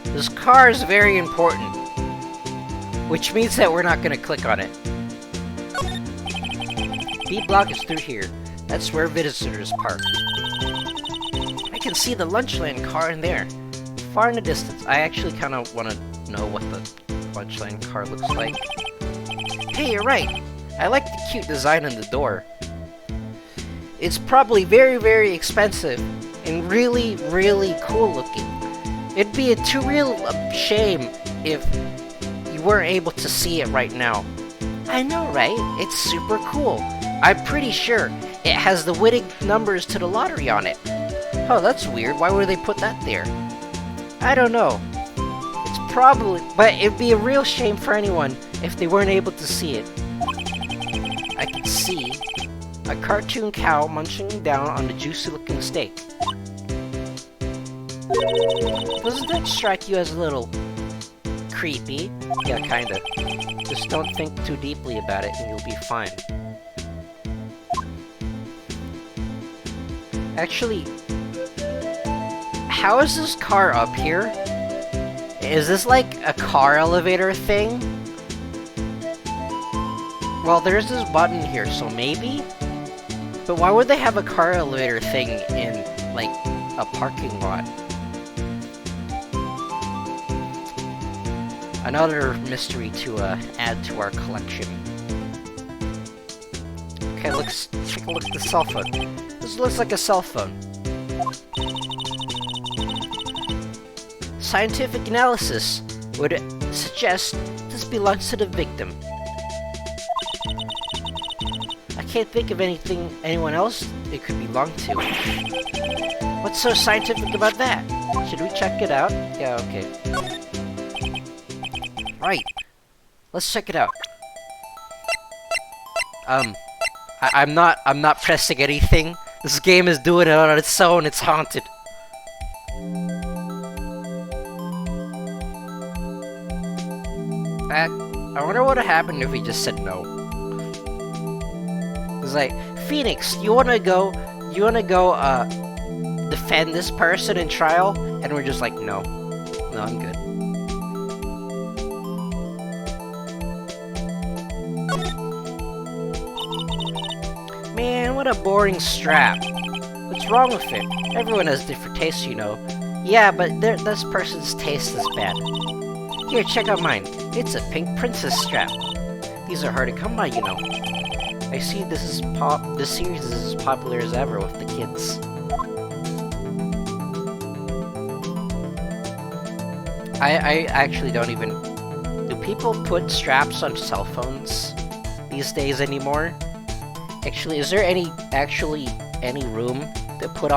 This car is very important, which means that we're not gonna click on it. B block is through here. That's where visitors park. I can see the Lunchland car in there, far in the distance. I actually kind of want to know what the Lunchland car looks like. Hey, you're right. I like the cute design on the door. It's probably very, very expensive and really, really cool looking. It'd be a too real shame if you weren't able to see it right now. I know, right? It's super cool. I'm pretty sure it has the winning numbers to the lottery on it. Oh, that's weird. Why would they put that there? I don't know. It's probably... But it'd be a real shame for anyone if they weren't able to see it. I can see a cartoon cow munching down on the juicy-looking steak. Doesn't that strike you as a little creepy? Yeah, kinda. Just don't think too deeply about it and you'll be fine. Actually, how is this car up here? Is this like a car elevator thing? Well, there's this button here, so maybe? But why would they have a car elevator thing in, like, a parking lot? Another mystery to add to our collection. Okay, let's take a look at the cell phone. This looks like a cell phone. Scientific analysis would suggest this belongs to the victim. I can't think of anyone else it could belong to. What's so scientific about that? Should we check it out? Yeah, okay. Right. Let's check it out. I'm not pressing anything. This game is doing it on its own. It's haunted. I wonder what would happen if we just said no. It's like, Phoenix, you wanna go defend this person in trial? And we're just like, no, I'm good. Man, what a boring strap. What's wrong with it? Everyone has different tastes, you know. Yeah, but this person's taste is bad. Here, check out mine. It's a pink princess strap. These are hard to come by, you know. I see this series is as popular as ever with the kids. I actually don't even... Do people put straps on cell phones these days anymore? Actually, is there any room to put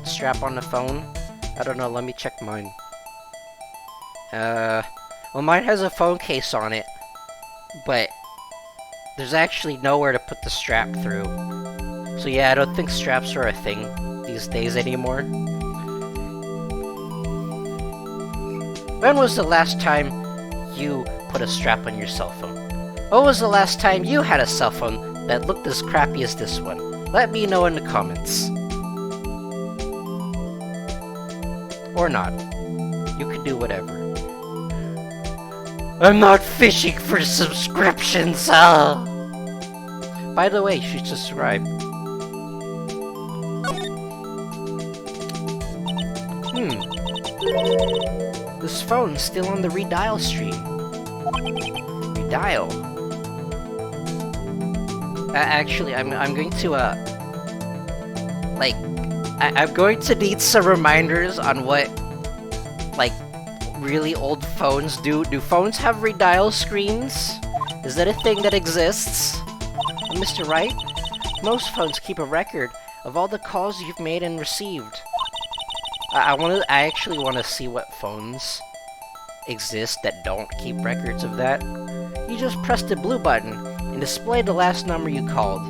strap on the phone? I don't know, let me check mine. Well, mine has a phone case on it, but there's actually nowhere to put the strap through. So yeah, I don't think straps are a thing these days anymore. When was the last time you put a strap on your cell phone? When was the last time you had a cell phone that looked as crappy as this one? Let me know in the comments. Or not. You can do whatever. I'm not fishing for subscriptions, By the way, you should subscribe. This phone's still on the redial stream. Redial? Actually, I'm going to, I'm going to need some reminders on what, really old phones do. Do phones have redial screens? Is that a thing that exists? Mr. Wright? Most phones keep a record of all the calls you've made and received. I actually want to see what phones exist that don't keep records of that. You just press the blue button and display the last number you called.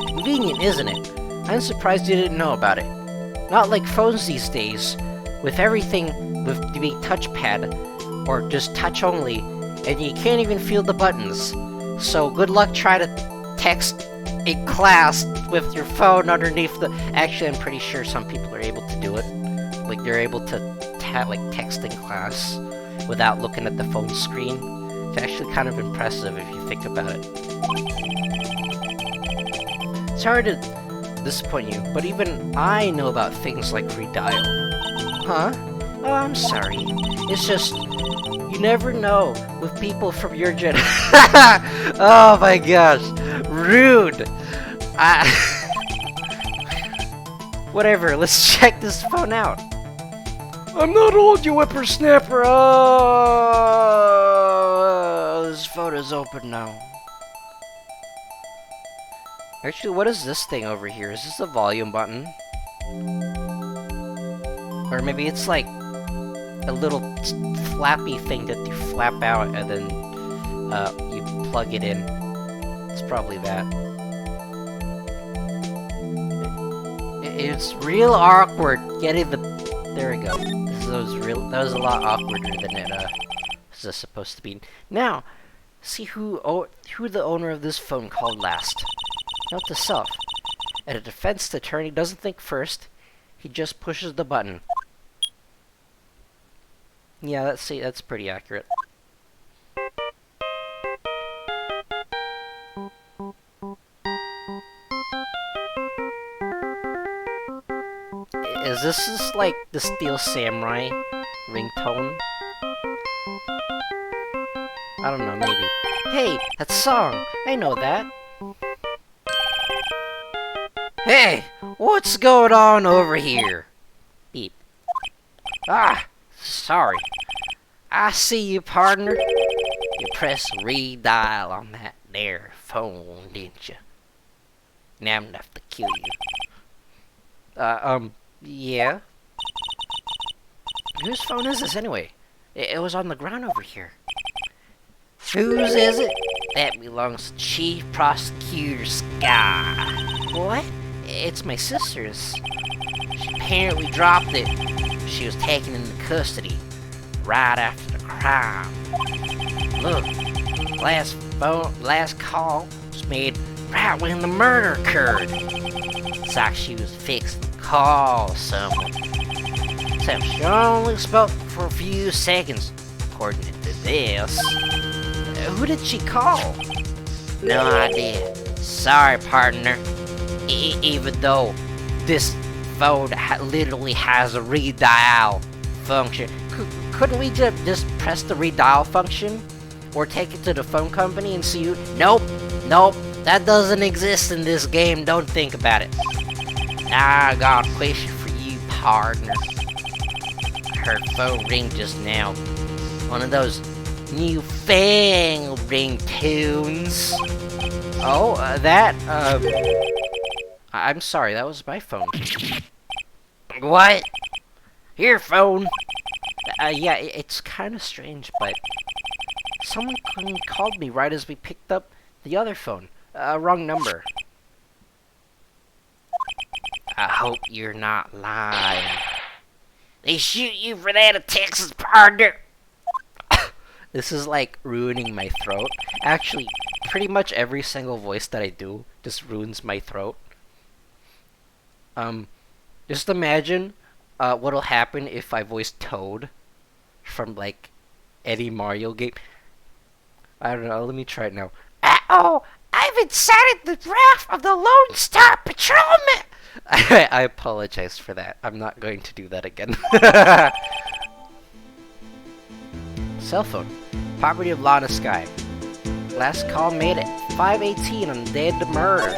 Convenient, isn't it? I'm surprised you didn't know about it. Not like phones these days, with everything with the touchpad, or just touch only, and you can't even feel the buttons. So good luck trying to text a class with your phone underneath the... Actually, I'm pretty sure some people are able to do it. Like, you're able to text in class without looking at the phone screen. It's actually kind of impressive if you think about it. Sorry to disappoint you, but even I know about things like redial. Huh? Oh, I'm sorry. It's just, you never know with people from your gen. Oh my gosh, rude. Whatever, let's check this phone out. I'm not old, you whippersnapper. Oh, this photo's open now. Actually, what is this thing over here? Is this a volume button? Or maybe it's like a little flappy thing that you flap out and then you plug it in. It's probably that. It's real awkward getting the... There we go. That was a lot awkwarder than it was supposed to be. Now, see who the owner of this phone called last. Note to self. And a defense attorney doesn't think first. He just pushes the button. Yeah, that's pretty accurate. Is this like the Steel Samurai ringtone? I don't know, maybe. Hey, that song! I know that! Hey! What's going on over here? Beep. Ah! Sorry. I see you, partner. You pressed redial on that there phone, didn't you? Now I'm gonna have to kill you. Yeah? Whose phone is this anyway? It was on the ground over here. Whose is it? That belongs to Chief Prosecutor Sky. What? It's my sister's. She apparently dropped it. She was taken into custody right after the crime. Look, last call was made right when the murder occurred. It's like she was fixing to call someone. Except she only spoke for a few seconds, according to this. Who did she call? No idea. Sorry, partner. Even though this phone literally has a redial function. Couldn't we just press the redial function? Or take it to the phone company and see who... Nope. That doesn't exist in this game. Don't think about it. I got a question for you, partner. I heard phone ring just now. One of those newfangled ringtones. Oh, I'm sorry, that was my phone. What? Your phone? Yeah, it's kind of strange, but someone called me right as we picked up the other phone. Wrong number. I hope you're not lying. They shoot you for that in Texas, partner. This is like ruining my throat. Actually, pretty much every single voice that I do just ruins my throat. Just imagine what'll happen if I voice Toad from like any Mario game. I don't know, let me try it now. Uh-oh! I've incited the wrath of the Lone Star Patrolman! I apologize for that. I'm not going to do that again. Cell phone. Property of Lana Sky. Last call made at 5:18 on the day of the murder.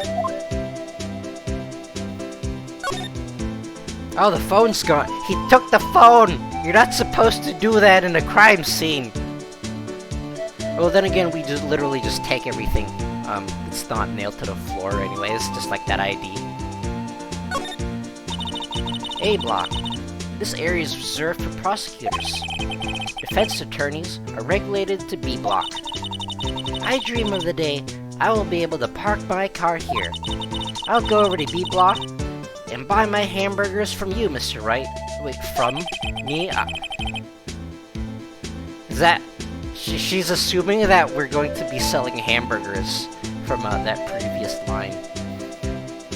Oh, the phone's gone. He took the phone! You're not supposed to do that in a crime scene. Well, then again, we just literally just take everything. It's not nailed to the floor anyways, just like that ID. A block. This area is reserved for prosecutors. Defense attorneys are regulated to B block. I dream of the day I will be able to park my car here. I'll go over to B block and buy my hamburgers from you, Mr. Wright. Wait, from me? Is that... She's assuming that we're going to be selling hamburgers from that previous line.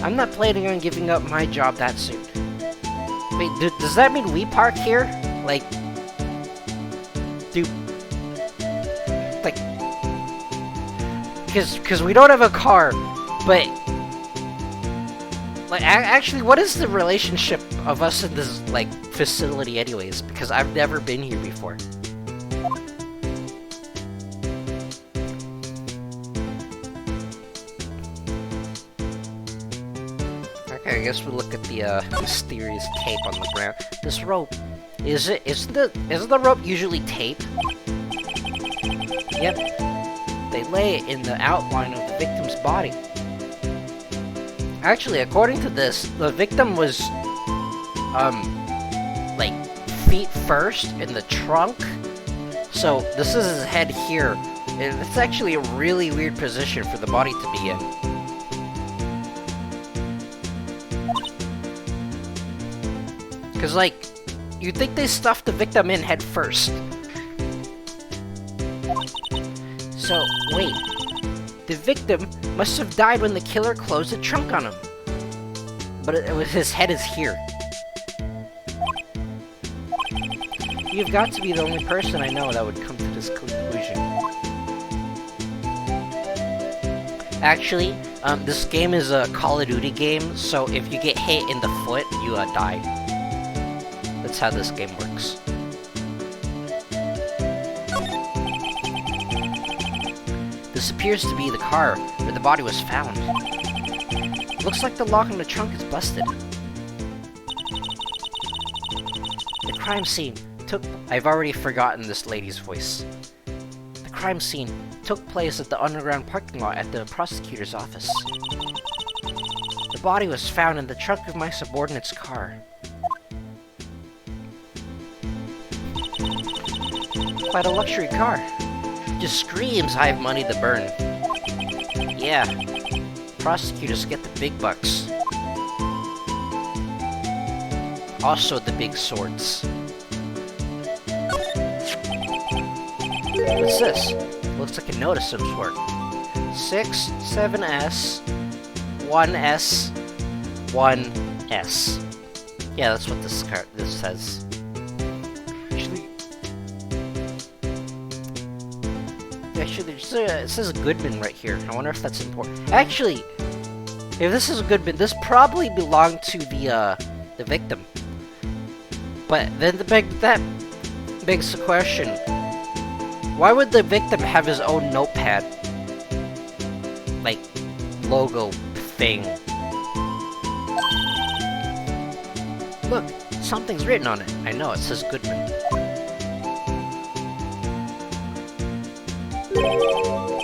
I'm not planning on giving up my job that soon. Wait, does that mean we park here? Like, like, because we don't have a car, but, like, actually, what is the relationship of us in this, like, facility anyways? Because I've never been here before. Okay, I guess we'll look at the, mysterious tape on the ground. This rope, isn't the rope usually tape? Yep. They lay it in the outline of the victim's body. Actually, according to this, the victim was, like, feet first in the trunk. So, this is his head here. It's actually a really weird position for the body to be in. Because, like, you'd think they stuffed the victim in head first. So, wait. The victim must have died when the killer closed the trunk on him. But his head is here. You've got to be the only person I know that would come to this conclusion. Actually, this game is a Call of Duty game, so if you get hit in the foot, you die. That's how this game works. This appears to be the car where the body was found. Looks like the lock on the trunk is busted. The crime scene took... I've already forgotten this lady's voice. The crime scene took place at the underground parking lot at the prosecutor's office. The body was found in the trunk of my subordinate's car. Quite a luxury car. Just screams I have money to burn. Yeah, prosecutors get the big bucks. Also the big swords. What's this? Looks like a note of some sort. 6, 7S, 1S, 1S. Yeah, that's what this says. Actually, it says Goodman right here. I wonder if that's important. Actually, if this is Goodman, this probably belonged to the victim. But then that begs the question: why would the victim have his own notepad, like, logo thing? Look, something's written on it. I know, it says Goodman.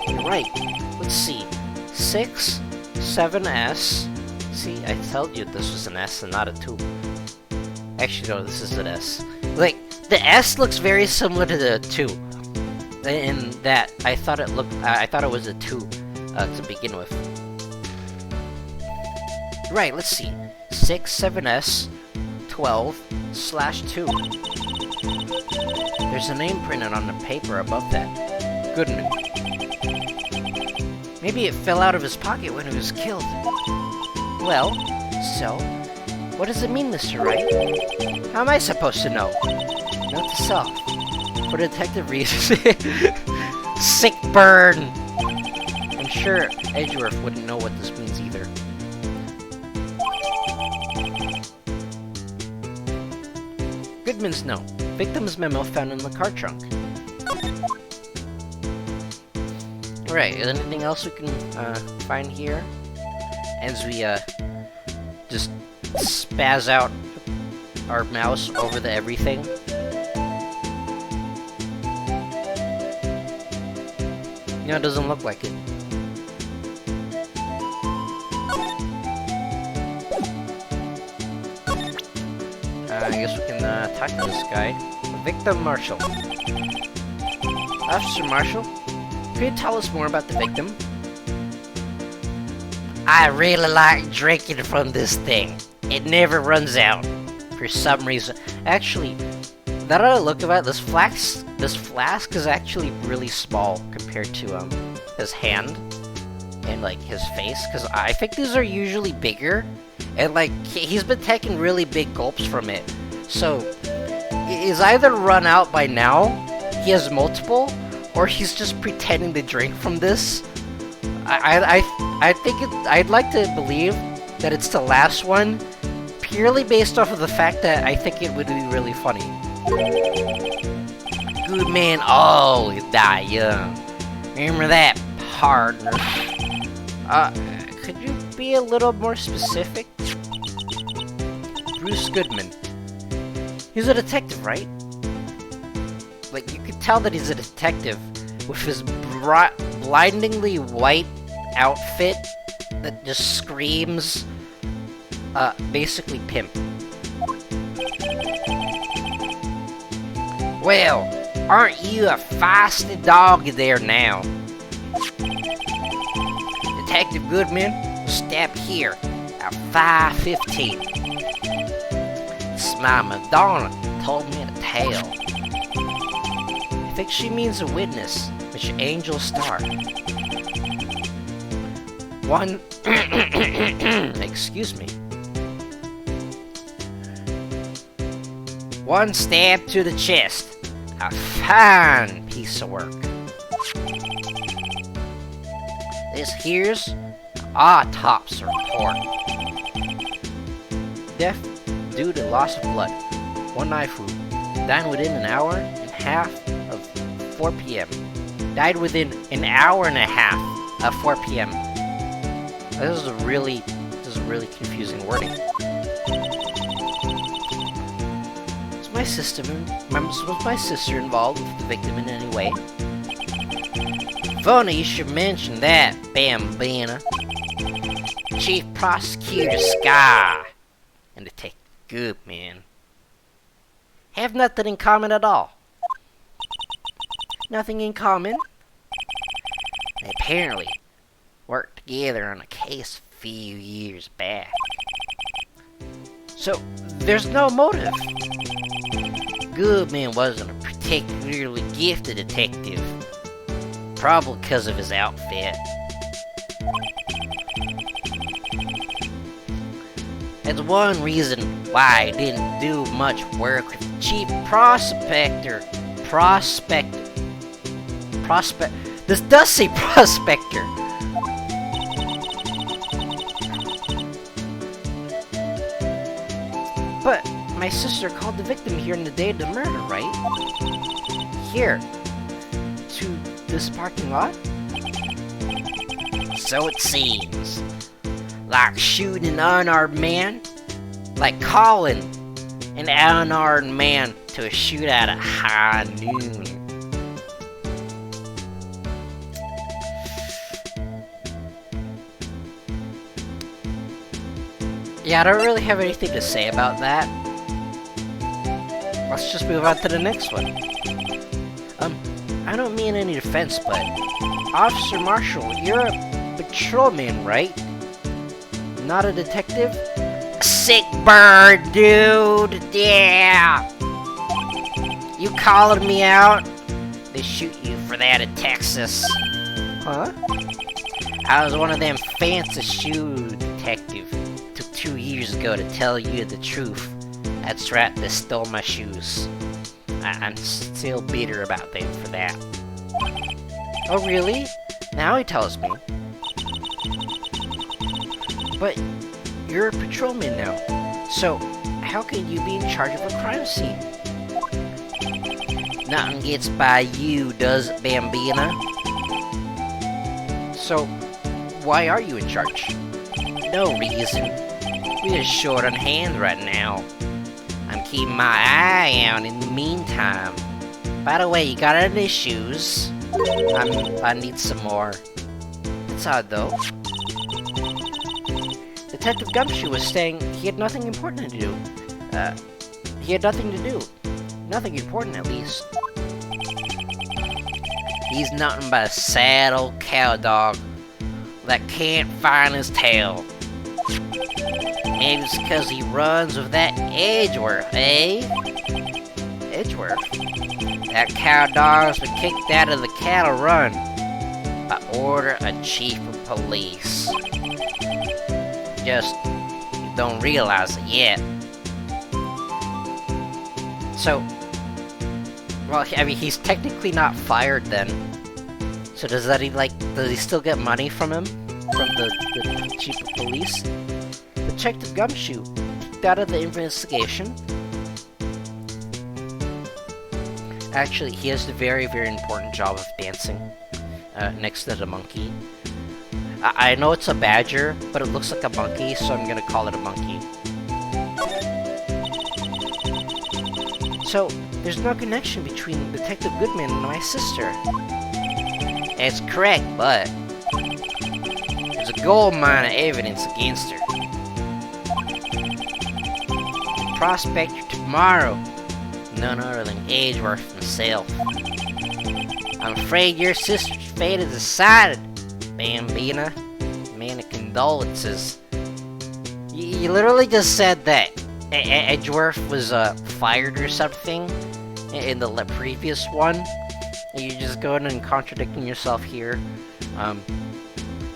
You're right. Let's see. 6, 7S. See, I told you this was an S and not a 2. Actually, no, this is an S. Like, the S looks very similar to the 2. In that, I thought it was a 2 to begin with. Right, let's see. 6, 7S, 12/2. There's a name printed on the paper above that. Goodman. Maybe it fell out of his pocket when he was killed. Well, so, what does it mean, Mr. Wright? How am I supposed to know? Note to self. For detective reasons. Sick burn! I'm sure Edgeworth wouldn't know what this means either. Goodman's note. Victim's memo found in the car trunk. Alright, anything else we can find here? As we just spaz out our mouse over the everything. No, it doesn't look like it. I guess we can talk to this guy. Victim Marshall. Officer Marshall? Could you tell us more about the victim? I really like drinking from this thing. It never runs out. For some reason. Actually, now that I look at it, this flask is actually really small compared to his hand. and like his face, because I think these are usually bigger, and like he's been taking really big gulps from it. So he's either run out by now, he has multiple, or he's just pretending to drink from this. I think I'd like to believe that it's the last one, purely based off of the fact that I think it would be really funny. Good man always die young. Remember that, partner. Could you be a little more specific? Bruce Goodman. He's a detective, right? Like, you could tell that he's a detective with his blindingly white outfit that just screams, basically pimp. Well, aren't you a feisty dog there now? Detective Goodman was stabbed here at 5:15. It's my Madonna told me to tell. I think she means a witness, which Angel Star. One... excuse me. One stab to the chest. A fine piece of work. This here's an autopsy report. Death due to loss of blood. One knife wound. Died within an hour and a half of 4 p.m. Died within an hour and a half of 4 p.m. This is really confusing wording. Was my sister involved with the victim in any way? Funny you should mention that, Bambina. Chief Prosecutor Sky and Detective Goodman have nothing in common at all. Nothing in common? They apparently worked together on a case a few years back. So, there's no motive. Goodman wasn't a particularly gifted detective. Probably because of his outfit. That's one reason why I didn't do much work with the chief prospector. This does say prospector. But my sister called the victim here in the day of the murder, right? Here. To this parking lot? So it seems. Like shooting an unarmed man? Like calling an unarmed man to a shootout at high noon. Yeah, I don't really have anything to say about that. Let's just move on to the next one. I don't mean any offense, but Officer Marshall, you're a patrolman, right? Not a detective? Sick bird, dude! Yeah! You calling me out? They shoot you for that in Texas. Huh? I was one of them fancy shoe detectives. Took 2 years ago to tell you the truth. That's right, they stole my shoes. I'm still bitter about them for that. Oh really? Now he tells me. But you're a patrolman now, so how can you be in charge of a crime scene? Nothing gets by you, does it, Bambina? So, why are you in charge? No reason. We're just short on hands right now. I'm keeping my eye out in the meantime. By the way, you got any shoes? I need some more. It's odd though. Detective Gumshoe was saying he had nothing important to do. He had nothing to do. Nothing important, at least. He's nothing but a sad old cow dog that can't find his tail. Maybe it's because he runs with that Edgeworth, eh? Edgeworth? That cow dog's been kicked out of the cattle run. by order of chief of police. Just you don't realize it yet. So, well, I mean, he's technically not fired then. So does he still get money from him? From the chief of police? Detective Gumshoe kicked out of the investigation. Actually, he has the very, very important job of dancing next to the monkey. I know it's a badger, but it looks like a monkey, so I'm gonna call it a monkey. So, there's no connection between Detective Goodman and my sister. It's correct, but there's a gold mine of evidence against her. The prospector tomorrow, none other than Edgeworth himself. I'm afraid your sister's fate is decided, Bambina. Man of condolences. You literally just said that Edgeworth was fired or something in the previous one. You're just going and contradicting yourself here.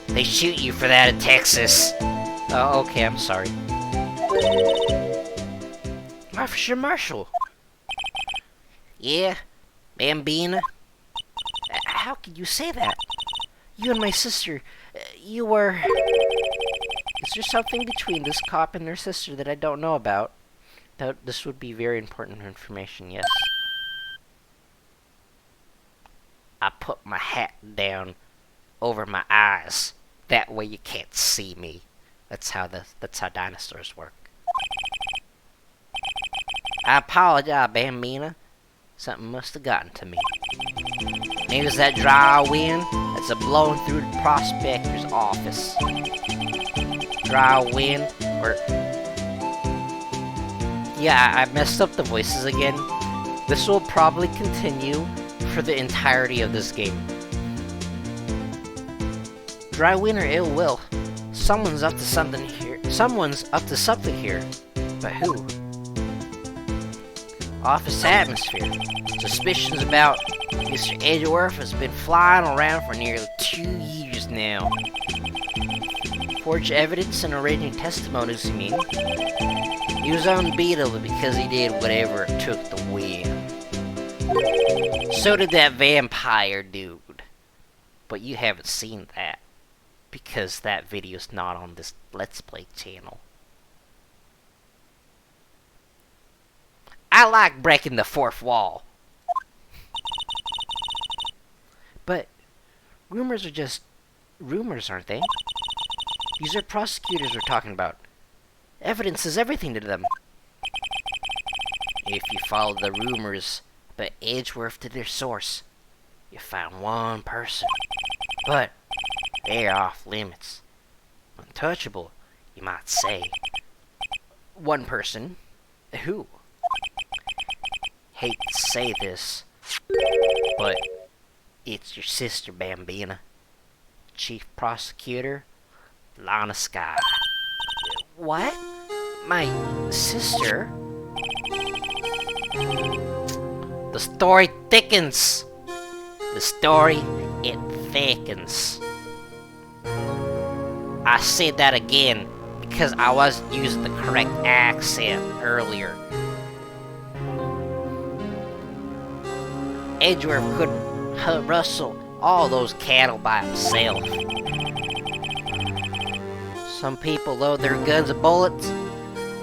They shoot you for that in Texas. Oh, okay, I'm sorry. Officer Marshall. Yeah, Bambina. How could you say that? You and my sister, you were... Is there something between this cop and their sister that I don't know about? This would be very important information, yes. I put my hat down over my eyes. That way you can't see me. That's how dinosaurs work. I apologize, Bambina. Something must have gotten to me. Maybe it's that dry wind that's blowing through the prospector's office. Dry wind, or... Yeah, I messed up the voices again. This will probably continue for the entirety of this game. Dry wind or ill will. Someone's up to something here. But who? Office atmosphere. Suspicions about Mr. Edgeworth has been flying around for nearly 2 years now. Forged evidence and arranging testimonies, you mean? He was unbeatable because he did whatever it took to win. So did that vampire dude. But you haven't seen that, because that video's not on this Let's Play channel. I like breaking the fourth wall. But rumors are just rumors, aren't they? These are prosecutors we're talking about. Evidence is everything to them. If you follow the rumors about Edgeworth to their source, you find one person. But they're off limits. Untouchable, you might say. One person? Who? Hate to say this, but it's your sister, Bambina. Chief Prosecutor, Lana Sky. What? My sister? The story thickens. The story, it thickens. I said that again because I wasn't using the correct accent earlier. Edgeworth couldn't rustle all those cattle by himself. Some people load their guns with bullets.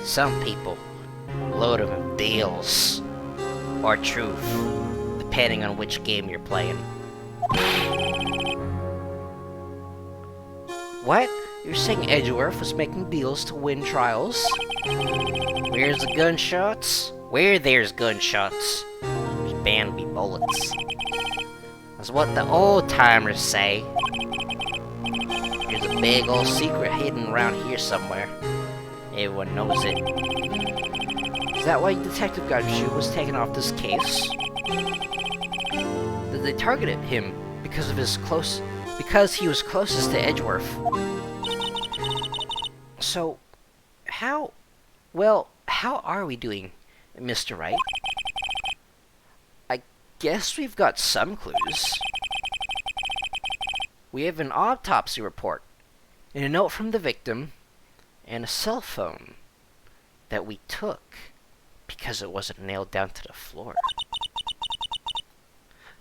Some people load them with deals. Or truth, depending on which game you're playing. What? You're saying Edgeworth was making deals to win trials? Where's the gunshots? Where there's gunshots, there's bound to be bullets. That's what the old timers say. There's a big old secret hidden around here somewhere. Everyone knows it. Is that why Detective Gumshoe was taken off this case? Did they target him because he was closest to Edgeworth? So, how are we doing, Mr. Wright? I guess we've got some clues. We have an autopsy report, and a note from the victim, and a cell phone that we took because it wasn't nailed down to the floor.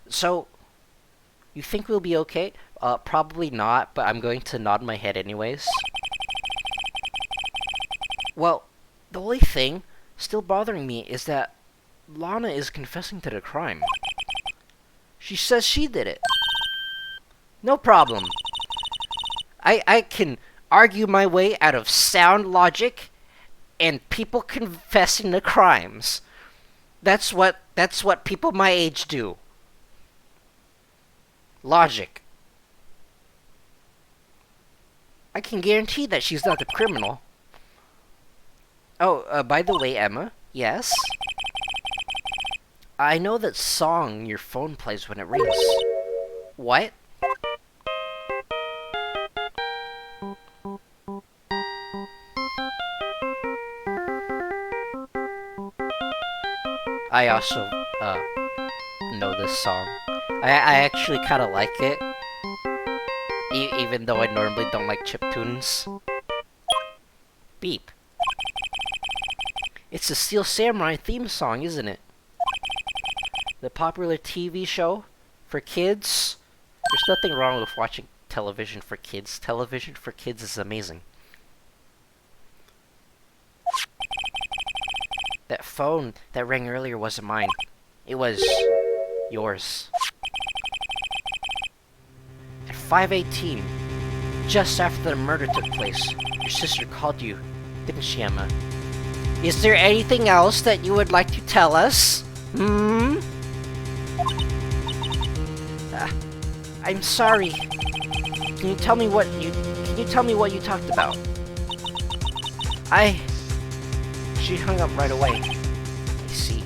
So, you think we'll be okay? Probably not, but I'm going to nod my head anyways. Well, the only thing still bothering me is that Lana is confessing to the crime. She says she did it. No problem. I can argue my way out of sound logic and people confessing to crimes. That's what people my age do. Logic. I can guarantee that she's not a criminal. Oh, by the way, Emma, yes? I know that song your phone plays when it rings. What? I also, know this song. I actually kind of like it. Even though I normally don't like chiptunes. Beep. It's the Steel Samurai theme song, isn't it? The popular TV show for kids. There's nothing wrong with watching television for kids. Television for kids is amazing. That phone that rang earlier wasn't mine. It was yours. At 5:18, just after the murder took place, your sister called you, didn't she, Emma? Is there anything else that you would like to tell us? I'm sorry. Can you tell me what you talked about? She hung up right away. I see.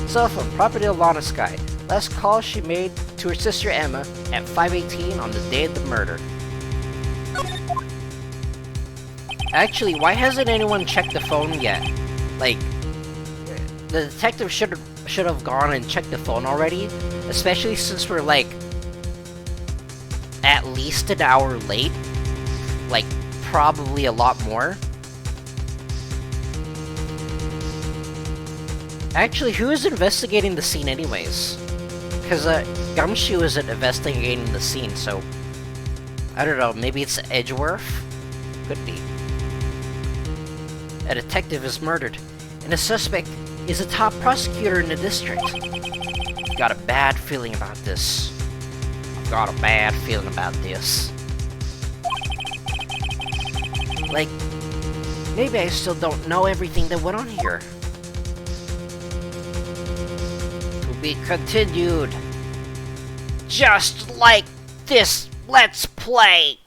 Cell phone, property of Lana Sky. Last call she made to her sister Emma at 5:18 on the day of the murder. Actually, why hasn't anyone checked the phone yet? Like, the detective should have gone and checked the phone already, especially since we're like at least an hour late. Like, probably a lot more. Actually, who is investigating the scene anyways? Because Gumshoe isn't investigating the scene, so I don't know, maybe it's Edgeworth? Could be. A detective is murdered, and the suspect is a top prosecutor in the district. Got a bad feeling about this. Got a bad feeling about this. Like, maybe I still don't know everything that went on here. To be continued. Just like this Let's Play.